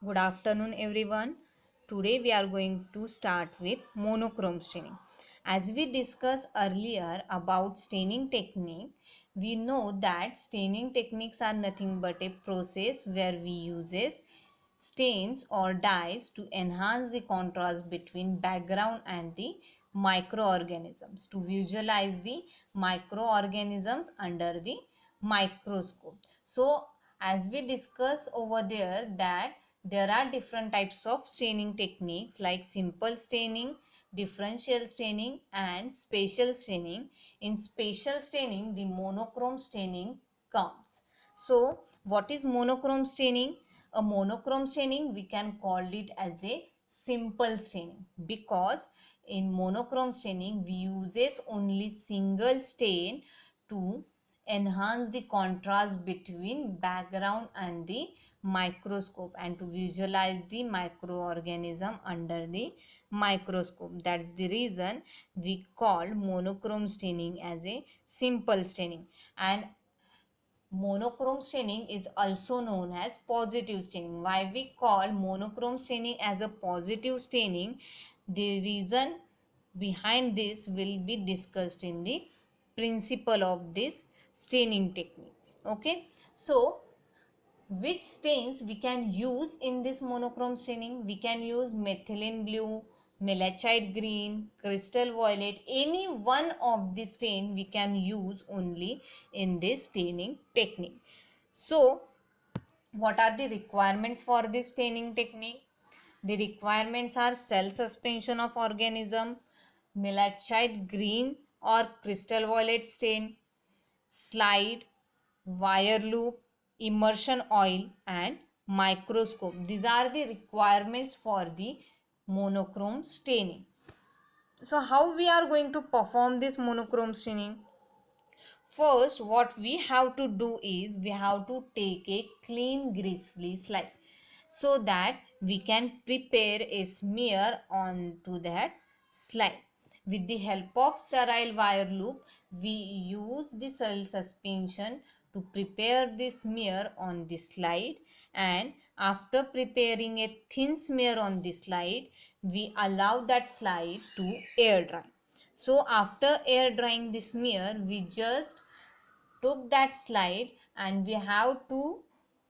Good afternoon, everyone. Today we are going to start with monochrome staining. As we discussed earlier about staining technique, we know that staining techniques are nothing but a process where we uses stains or dyes to enhance the contrast between background and the microorganisms, to visualize the microorganisms under the microscope. So as we discuss over there that there are different types of staining techniques like simple staining, differential staining and spatial staining. In spatial staining, the monochrome staining comes. So what is monochrome staining? A monochrome staining, we can call it as a simple staining, because in monochrome staining we uses only single stain to enhance the contrast between background and the microscope and to visualize the microorganism under the microscope. That's the reason we call monochrome staining as a simple staining. And monochrome staining is also known as positive staining. Why we call monochrome staining as a positive staining? The reason behind this will be discussed in the principle of this staining technique. Okay, so which stains we can use in this monochrome staining? We can use methylene blue, malachite green, crystal violet. Any one of the stain we can use only in this staining technique. So what are the requirements for this staining technique? The requirements are cell suspension of organism, malachite green or crystal violet stain, slide, wire loop, immersion oil and microscope. These are the requirements for the monochrome staining. So how we are going to perform this monochrome staining? First, what we have to do is we have to take a clean grease-free slide so that we can prepare a smear onto that slide. With the help of sterile wire loop, we use the cell suspension to prepare the smear on the slide, and after preparing a thin smear on the slide, we allow that slide to air dry. So after air drying the smear, we just took that slide and we have to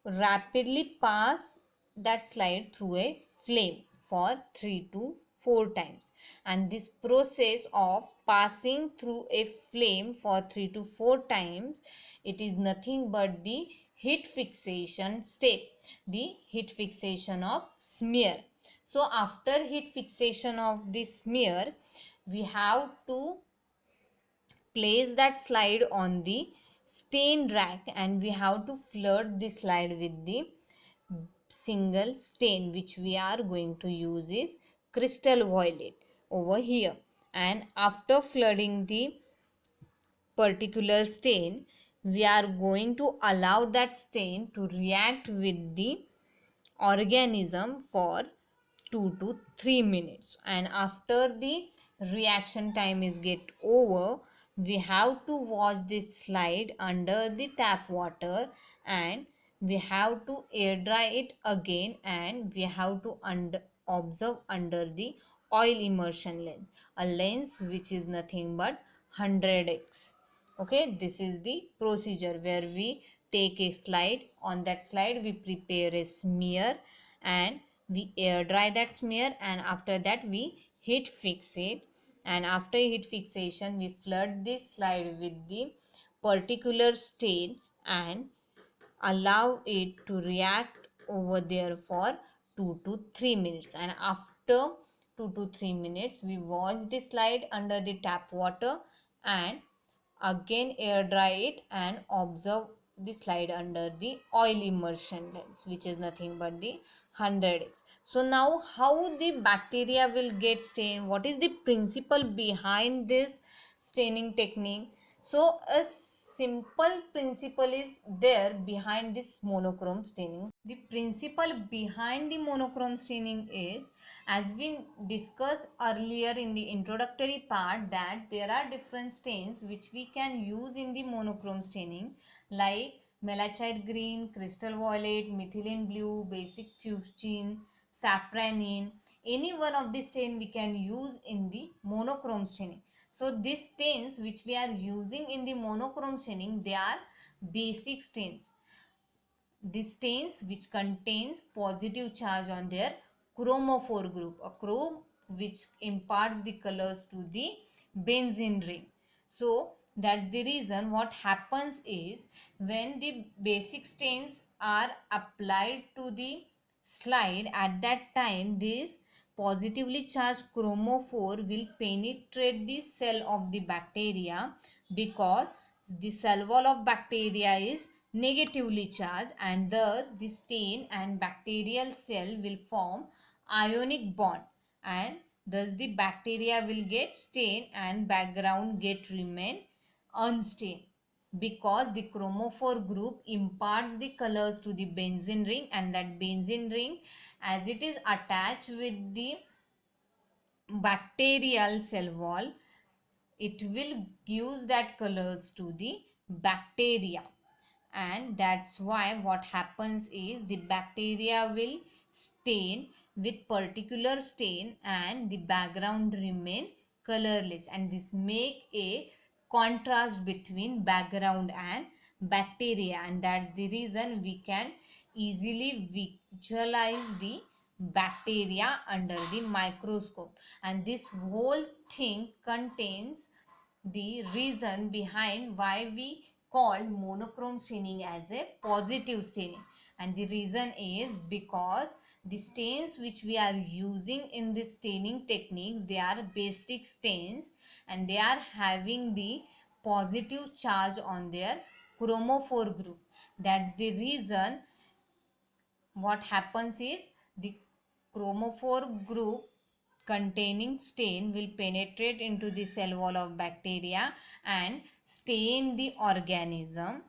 rapidly pass that slide through a flame for 3 to 4 times. And this process of passing through a flame for 3 to 4 times, it is nothing but the heat fixation step, the heat fixation of smear. So after heat fixation of the smear, we have to place that slide on the stain rack and we have to flood the slide with the single stain which we are going to use is crystal violet over here. And after flooding the particular stain, we are going to allow that stain to react with the organism for 2 to 3 minutes, and after the reaction time is get over, we have to wash this slide under the tap water and we have to air dry it again, and we have to observe under the oil immersion lens, a lens which is nothing but 100x. Okay, this is the procedure where we take a slide. On that slide we prepare a smear and we air dry that smear, and after that we heat fix it, and after heat fixation we flood this slide with the particular stain and allow it to react over there for 2 to 3 minutes, and after 2 to 3 minutes we wash the slide under the tap water and again air dry it and observe the slide under the oil immersion lens which is nothing but the 100x. So now how the bacteria will get stained, what is the principle behind this staining technique? So a simple principle is there behind this monochrome staining. The principle behind the monochrome staining is, as we discussed earlier in the introductory part, that there are different stains which we can use in the monochrome staining like malachite green, crystal violet, methylene blue, basic fuchsin, safranin. Any one of the stain we can use in the monochrome staining. So these stains which we are using in the monochrome staining, they are basic stains. The stains which contains positive charge on their chromophore group, a chrome which imparts the colors to the benzene ring. So that's the reason what happens is when the basic stains are applied to the slide, at that time this positively charged chromophore will penetrate the cell of the bacteria, because the cell wall of bacteria is negatively charged, and thus the stain and bacterial cell will form ionic bond, and thus the bacteria will get stain and background get remain unstained, because the chromophore group imparts the colors to the benzene ring, and that benzene ring, as it is attached with the bacterial cell wall, it will give that colors to the bacteria. And that's why what happens is the bacteria will stain with particular stain and the background remain colorless, and this make a contrast between background and bacteria, and that's the reason we can easily visualize the bacteria under the microscope. And this whole thing contains the reason behind why we call monochrome staining as a positive staining. And the reason is because the stains which we are using in the staining techniques, they are basic stains, and they are having the positive charge on their chromophore group. That's the reason what happens is the chromophore group containing stain will penetrate into the cell wall of bacteria and stain the organism.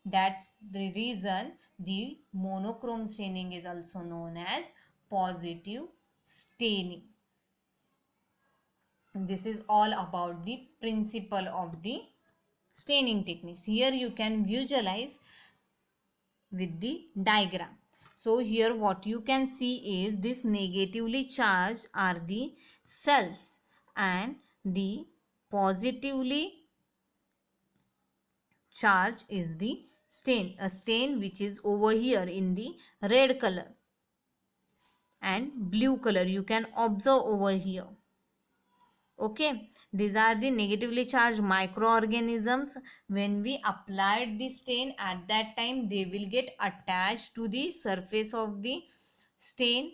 That's the reason the monochrome staining is also known as positive staining. This is all about the principle of the staining techniques. Here you can visualize with the diagram. So here what you can see is this negatively charged are the cells, and the positively charged is the stain, a stain which is over here in the red color and blue color you can observe over here. Okay, these are the negatively charged microorganisms. When we applied the stain, at that time they will get attached to the surface of the stain.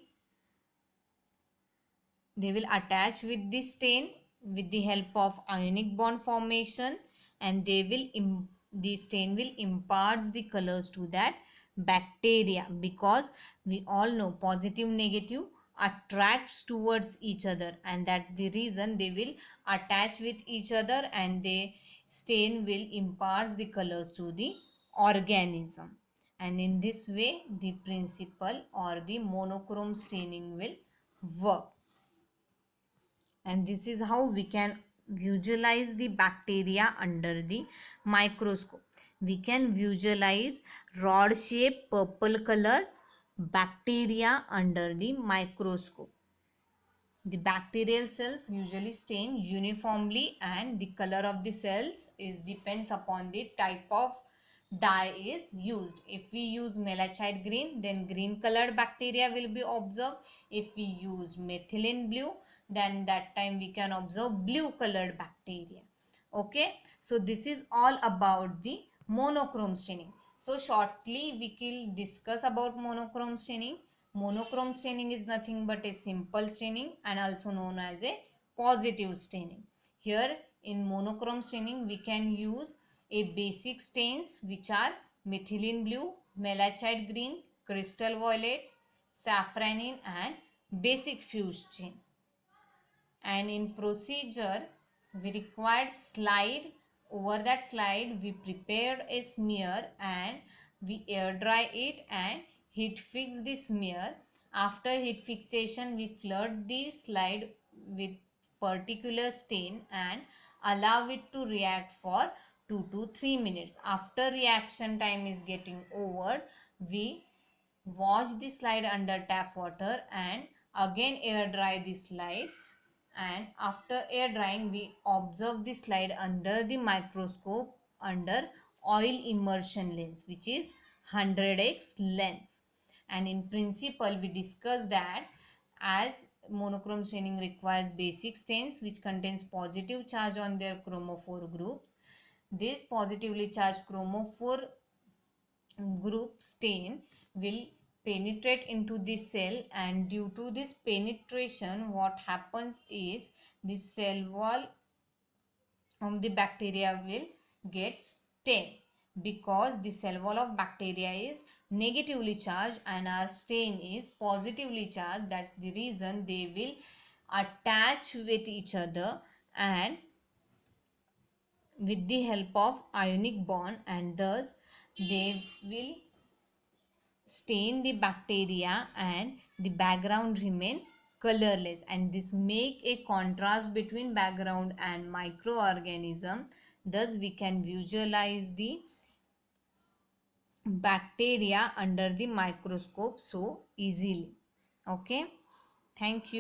They will attach with the stain with the help of ionic bond formation, and the stain will impart the colors to that bacteria, because we all know positive negative attracts towards each other, and that's the reason they will attach with each other, and the stain will impart the colors to the organism. And in this way the principle or the monochrome staining will work. And this is how we can visualize the bacteria under the microscope. We can visualize rod shape purple color bacteria under the microscope. The bacterial cells usually stain uniformly, and the color of the cells is depends upon the type of dye is used. If we use malachite green, then green colored bacteria will be observed. If we use methylene blue, then that time we can observe blue colored bacteria. Okay, so this is all about the monochrome staining. So shortly we will discuss about monochrome staining. Monochrome staining is nothing but a simple staining and also known as a positive staining. Here in monochrome staining we can use a basic stains which are methylene blue, malachite green, crystal violet, safranin and basic fuchsin. And in procedure we required slide. Over that slide we prepared a smear and we air dry it and heat fix the smear. After heat fixation we flood the slide with particular stain and allow it to react for 2 to 3 minutes. After reaction time is getting over, we wash the slide under tap water and again air dry the slide, and after air drying we observe the slide under the microscope under oil immersion lens, which is 100x lens. And in principle we discussed that as monochrome staining requires basic stains which contains positive charge on their chromophore groups, this positively charged chromophore group stain will penetrate into the cell, and due to this penetration what happens is the cell wall of the bacteria will get stained, because the cell wall of bacteria is negatively charged and our stain is positively charged. That's the reason they will attach with each other and with the help of ionic bond, and thus they will stain the bacteria and the background remain colorless, and this make a contrast between background and microorganism. Thus we can visualize the bacteria under the microscope so easily. Okay, thank you.